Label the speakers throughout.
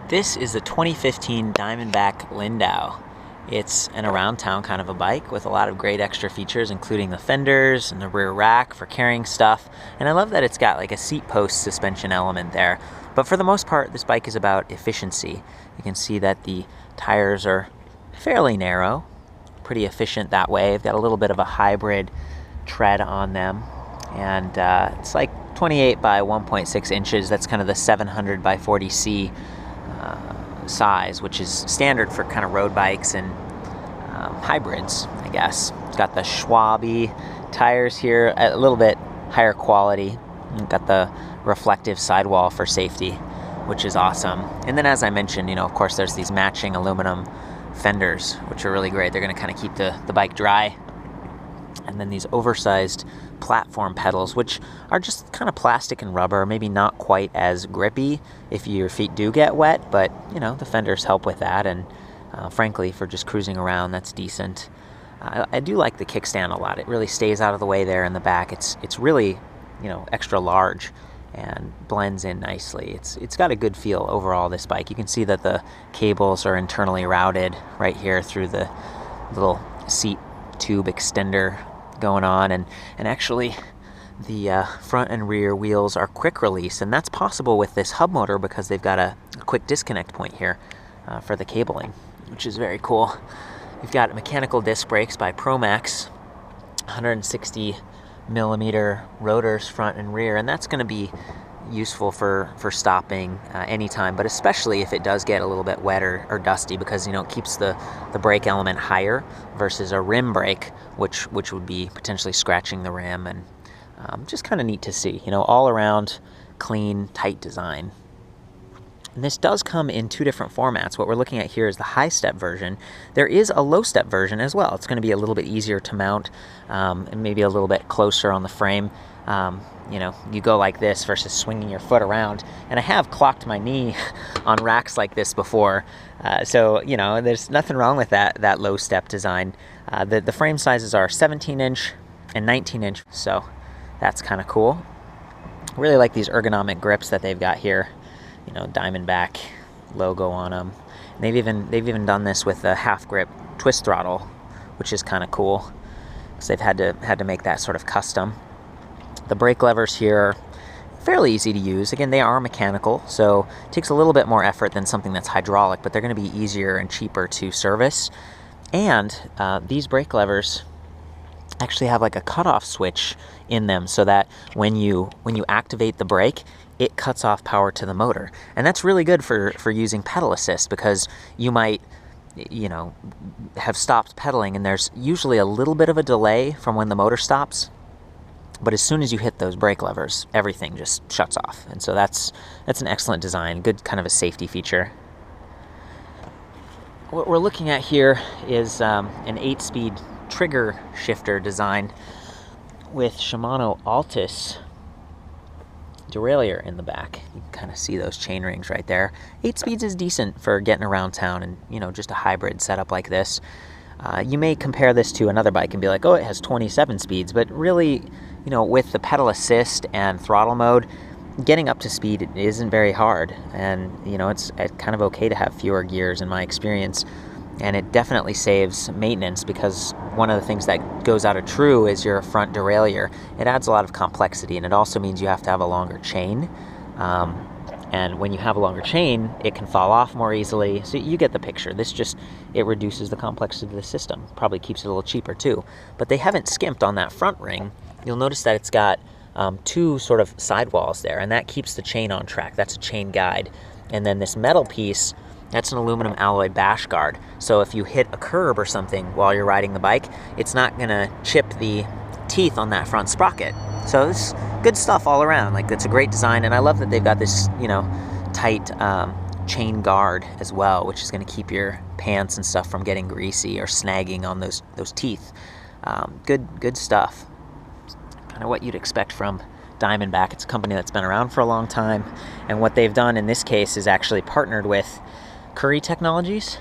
Speaker 1: This is the 2015 Diamondback Lindau. It's an around town kind of a bike with a lot of great extra features, including the fenders and the rear rack for carrying stuff. And I love that it's got like a seat post suspension element there. But for the most part, this bike is about efficiency. You can see that the tires are fairly narrow, pretty efficient that way. They've got a little bit of a hybrid tread on them. And it's like 28 by 1.6 inches. That's kind of the 700 by 40C size, which is standard for kind of road bikes and hybrids, I guess. It's got the Schwabe tires here, a little bit higher quality. You've got the reflective sidewall for safety, which is awesome. And then, as I mentioned, of course, there's these matching aluminum fenders, which are really great. They're going to kind of keep the bike dry. And then these oversized platform pedals, which are just kind of plastic and rubber, maybe not quite as grippy if your feet do get wet, but the fenders help with that. And frankly, for just cruising around, that's decent. I do like the kickstand a lot. It really stays out of the way there in the back. It's really extra large and blends in nicely. It's got a good feel overall, this bike. You can see that the cables are internally routed right here through the little seat tube extender going on, and actually the front and rear wheels are quick release, and that's possible with this hub motor because they've got a quick disconnect point here for the cabling, which is very cool. You've got mechanical disc brakes by Promax, 160 millimeter rotors front and rear, and that's going to be useful for stopping anytime, but especially if it does get a little bit wet or dusty, because it keeps the brake element higher versus a rim brake, which would be potentially scratching the rim. And just kind of neat to see, all around clean, tight design. And this does come in two different formats. What we're looking at here is the high step version. There is a low step version as well. It's going to be a little bit easier to mount and maybe a little bit closer on the frame. You go like this versus swinging your foot around. And I have clocked my knee on racks like this before. So there's nothing wrong with that low step design. The frame sizes are 17-inch and 19-inch. So that's kind of cool. Really like these ergonomic grips that they've got here. Diamondback logo on them. And they've even done this with a half grip twist throttle, which is kind of cool because they've had to make that sort of custom. The brake levers here are fairly easy to use. Again, they are mechanical, so it takes a little bit more effort than something that's hydraulic, but they're going to be easier and cheaper to service. And these brake levers actually have like a cutoff switch in them, so that when you activate the brake, it cuts off power to the motor. And that's really good for using pedal assist, because you might have stopped pedaling and there's usually a little bit of a delay from when the motor stops. But as soon as you hit those brake levers, everything just shuts off. And so that's an excellent design, good kind of a safety feature. What we're looking at here is an 8-speed trigger shifter design with Shimano Altus derailleur in the back. You can kind of see those chain rings right there. 8 speeds is decent for getting around town and just a hybrid setup like this. You may compare this to another bike and be like, oh, it has 27 speeds, but really, with the pedal assist and throttle mode, getting up to speed isn't very hard. And, it's kind of okay to have fewer gears in my experience. And it definitely saves maintenance, because one of the things that goes out of true is your front derailleur. It adds a lot of complexity, and it also means you have to have a longer chain. And when you have a longer chain, it can fall off more easily. So you get the picture. It reduces the complexity of the system. Probably keeps it a little cheaper too. But they haven't skimped on that front ring. You'll notice that it's got two sort of sidewalls there, and that keeps the chain on track. That's a chain guide. And then this metal piece, that's an aluminum alloy bash guard. So if you hit a curb or something while you're riding the bike, it's not gonna chip the teeth on that front sprocket. So it's good stuff all around. Like, that's a great design, and I love that they've got this, tight chain guard as well, which is gonna keep your pants and stuff from getting greasy or snagging on those teeth. Good stuff. Kind of what you'd expect from Diamondback. It's a company that's been around for a long time, and what they've done in this case is actually partnered with Curry Technologies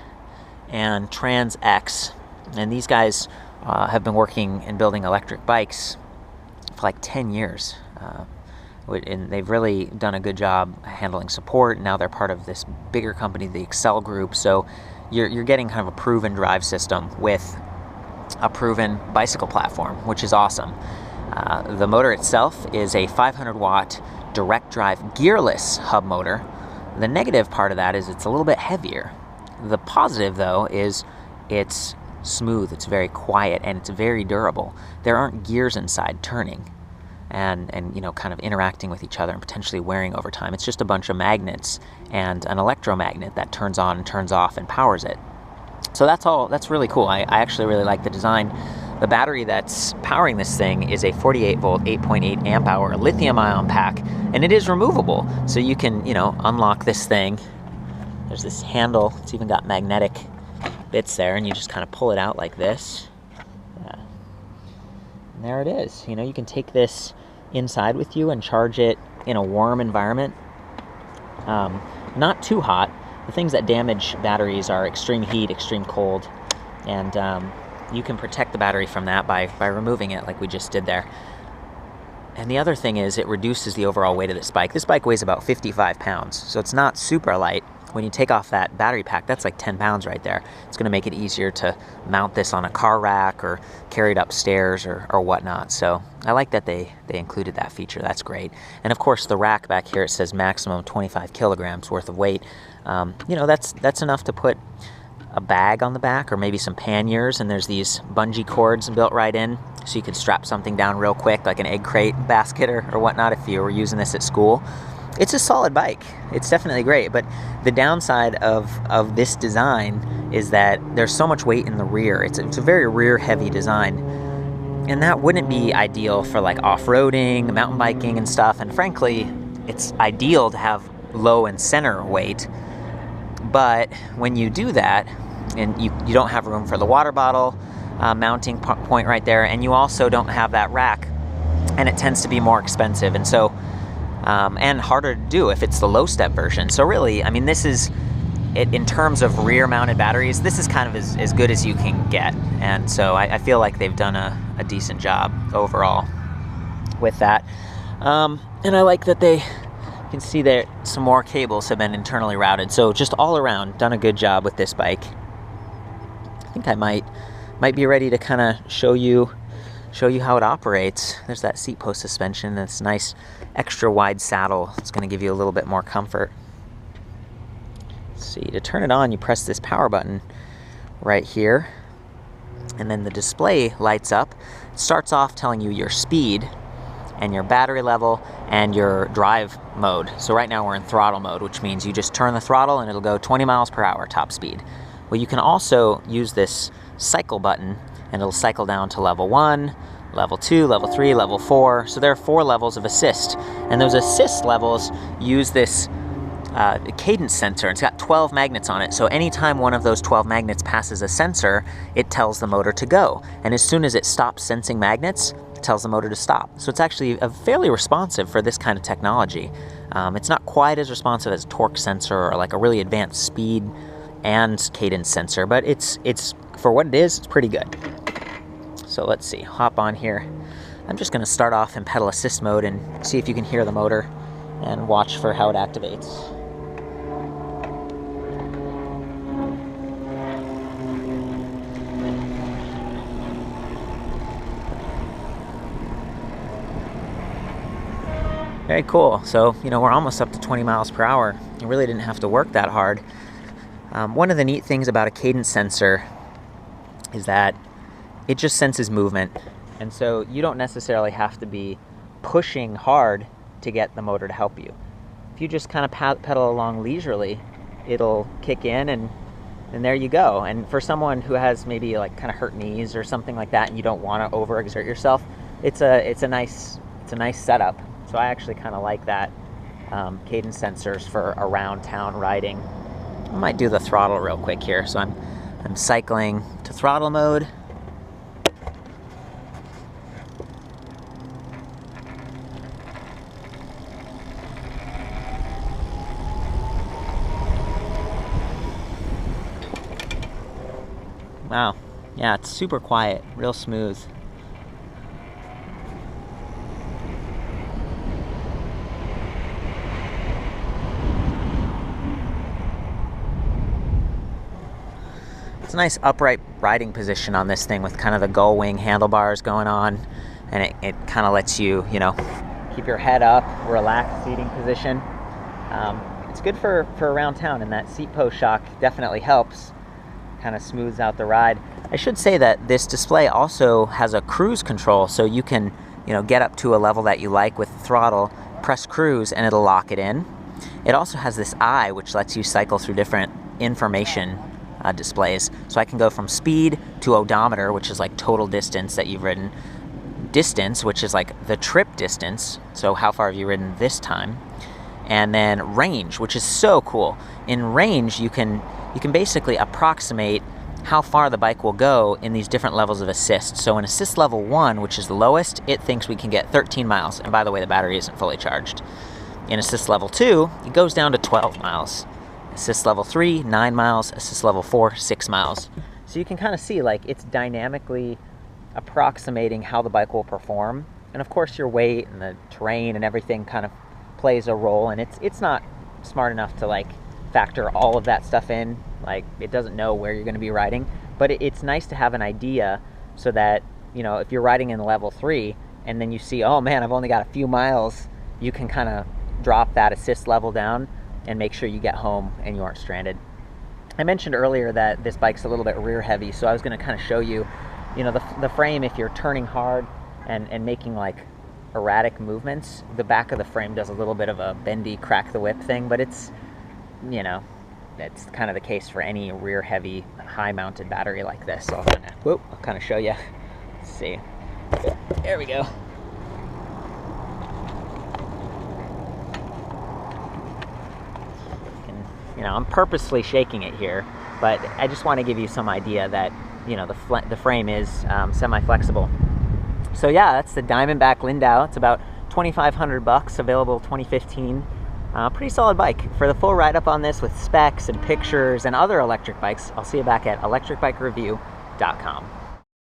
Speaker 1: and TransX, and these guys have been working and building electric bikes for like 10 years. and they've really done a good job handling support. Now they're part of this bigger company, the EXC group, so you're getting kind of a proven drive system with a proven bicycle platform, which is awesome. The motor itself is a 500 watt direct drive gearless hub motor. The negative part of that is it's a little bit heavier. The positive, though, is it's smooth, it's very quiet, and it's very durable. There aren't gears inside turning and you know, kind of interacting with each other and potentially wearing over time. It's just a bunch of magnets and an electromagnet that turns on and turns off and powers it. So that's really cool. I actually really like the design. The battery that's powering this thing is a 48 volt, 8.8 amp hour lithium ion pack, and it is removable. So you can, you know, unlock this thing. There's this handle, it's even got magnetic bits there, and you just kind of pull it out like this. Yeah. And there it is. You know, you can take this inside with you and charge it in a warm environment. Not too hot. The things that damage batteries are extreme heat, extreme cold, and you can protect the battery from that by removing it like we just did there. And the other thing is it reduces the overall weight of this bike. This bike weighs about 55 pounds, so it's not super light. When you take off that battery pack, that's like 10 pounds right there. It's gonna make it easier to mount this on a car rack or carry it upstairs or whatnot. So I like that they included that feature. That's great. And of course the rack back here, it says maximum 25 kilograms worth of weight. You know, that's enough to put a bag on the back or maybe some panniers, and there's these bungee cords built right in, so you can strap something down real quick, like an egg crate basket or whatnot if you were using this at school. It's a solid bike. It's definitely great, but the downside of this design is that there's so much weight in the rear. It's a very rear heavy design, and that wouldn't be ideal for like off-roading, mountain biking and stuff, and frankly, it's ideal to have low and center weight. But when you do that, and you don't have room for the water bottle mounting point right there, and you also don't have that rack, and it tends to be more expensive, and so and harder to do if it's the low step version. So really, I mean, this is it in terms of rear mounted batteries, this is kind of as good as you can get, and so I feel like they've done a decent job overall with that. And I like that you can see that some more cables have been internally routed. So just all around, done a good job with this bike. I think I might be ready to kind of show you how it operates. There's that seat post suspension. That's nice, extra wide saddle. It's going to give you a little bit more comfort. Let's see, to turn it on, you press this power button right here, and then the display lights up. It starts off telling you your speed and your battery level and your drive mode. So right now we're in throttle mode, which means you just turn the throttle and it'll go 20 miles per hour top speed. Well, you can also use this cycle button and it'll cycle down to level 1, level 2, level 3, level 4. So there are 4 levels of assist, and those assist levels use this cadence sensor. It's got 12 magnets on it, so anytime one of those 12 magnets passes a sensor, it tells the motor to go, and as soon as it stops sensing magnets, it tells the motor to stop. So it's actually fairly responsive for this kind of technology. It's not quite as responsive as a torque sensor or like a really advanced speed and cadence sensor, but it's for what it is, it's pretty good. So let's see, hop on here. I'm just gonna start off in pedal assist mode and see if you can hear the motor and watch for how it activates. Very cool. So, you know, we're almost up to 20 miles per hour. You really didn't have to work that hard. One of the neat things about a cadence sensor is that it just senses movement. And so you don't necessarily have to be pushing hard to get the motor to help you. If you just kind of pedal along leisurely, it'll kick in and there you go. And for someone who has maybe like kind of hurt knees or something like that and you don't want to overexert yourself, it's a nice setup. So I actually kind of like that cadence sensors for around town riding. I might do the throttle real quick here. So I'm cycling to throttle mode. Wow, yeah, it's super quiet, real smooth. a nice upright riding position on this thing with kind of the gull wing handlebars going on, and it kind of lets you, you know, keep your head up, relaxed seating position. It's good for around town, and that seat post shock definitely helps, kind of smooths out the ride. I should say that this display also has a cruise control, so you can, you know, get up to a level that you like with the throttle, press cruise, and it'll lock it in. It also has this eye, which lets you cycle through different information displays. So I can go from speed to odometer, which is like total distance that you've ridden, distance, which is like the trip distance, so how far have you ridden this time, and then range, which is so cool. In range, you can basically approximate how far the bike will go in these different levels of assist. So in assist level 1, which is the lowest, it thinks we can get 13 miles, and by the way, the battery isn't fully charged. In assist level 2, it goes down to 12 miles. Assist level 3, 9 miles. Assist level 4, 6 miles. So you can kind of see, like, it's dynamically approximating how the bike will perform. And of course your weight and the terrain and everything kind of plays a role, and it's not smart enough to like factor all of that stuff in. Like, it doesn't know where you're going to be riding, but it's nice to have an idea so that, you know, if you're riding in level 3 and then you see, oh man, I've only got a few miles, you can kind of drop that assist level down and make sure you get home and you aren't stranded. I mentioned earlier that this bike's a little bit rear heavy, so I was going to kind of show you, you know, the frame, if you're turning hard and making like erratic movements, the back of the frame does a little bit of a bendy crack the whip thing, but it's, you know, that's kind of the case for any rear heavy high mounted battery like this. So I'll kind of show you. Let's see. There we go. You know, I'm purposely shaking it here, but I just want to give you some idea that, you know, the frame is semi-flexible. So yeah, that's the Diamondback Lindau. It's about $2,500, available 2015. Pretty solid bike. For the full write-up on this with specs and pictures and other electric bikes, I'll see you back at ElectricBikeReview.com.